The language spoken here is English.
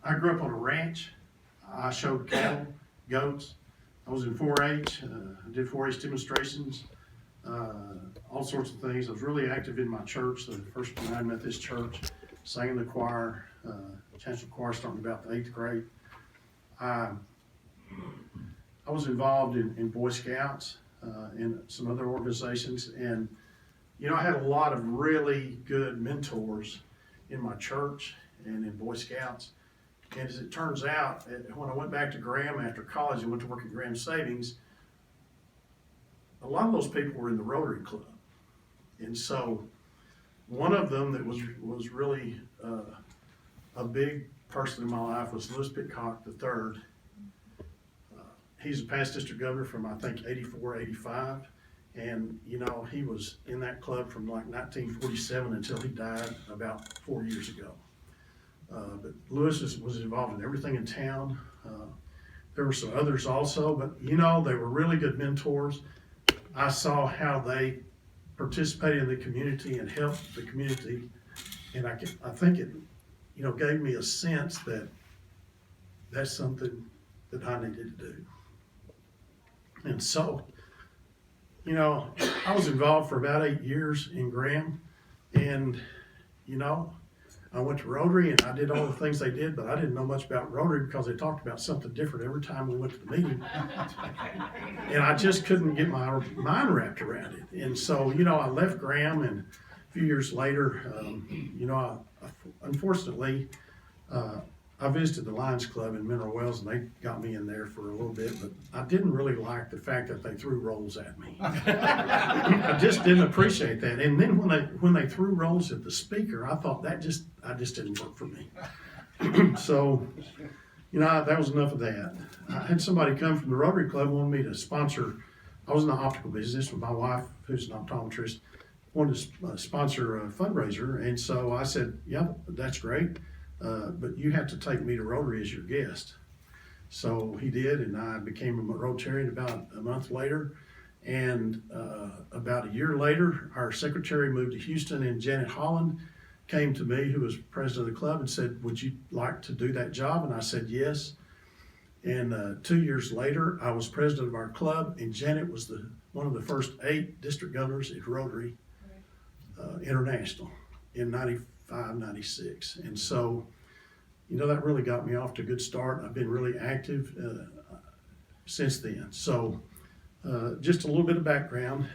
I grew up on a ranch. I showed cattle, goats. I was in 4-H. I did 4-H demonstrations, all sorts of things. I was really active in my church, the First United Methodist Church, sang in the choir, chancellor choir starting about the 8th grade. I was involved in Boy Scouts and some other organizations, and you know, I had a lot of really good mentors in my church and in Boy Scouts. And as it turns out, when I went back to Graham after college and went to work at Graham Savings, a lot of those people were in the Rotary Club. And so one of them that was really a big person in my life was Lewis Pitcock III. He's a past district governor from, I think, 84, 85. And, you know, he was in that club from like 1947 until he died about 4 years ago. But Lewis was involved in everything in town. There were some others also, but, you know, they were really good mentors. I saw how they participated in the community and helped the community. And I think it, you know, gave me a sense that that's something that I needed to do. And so, you know, I was involved for about 8 years in Graham, and, you know, I went to Rotary and I did all the things they did, but I didn't know much about Rotary because they talked about something different every time we went to the meeting. And I just couldn't get my mind wrapped around it. And so, you know, I left Graham, and a few years later, you know, unfortunately, I visited the Lions Club in Mineral Wells, and they got me in there for a little bit, but I didn't really like the fact that they threw rolls at me. I just didn't appreciate that. And then when they threw rolls at the speaker, I thought I just didn't work for me. So, you know, that was enough of that. I had somebody come from the Rotary Club, wanted me to sponsor. I was in the optical business with my wife, who's an optometrist, wanted to sponsor a fundraiser. And so I said, yeah, that's great. But you have to take me to Rotary as your guest. So he did, and I became a Rotarian about a month later. And about a year later, our secretary moved to Houston, and Janet Holland came to me, who was president of the club, and said, would you like to do that job? And I said, yes. And 2 years later, I was president of our club, and Janet was one of the first 8 district governors at Rotary International in 95, 96. And so, you know, that really got me off to a good start. I've been really active since then. So just a little bit of background.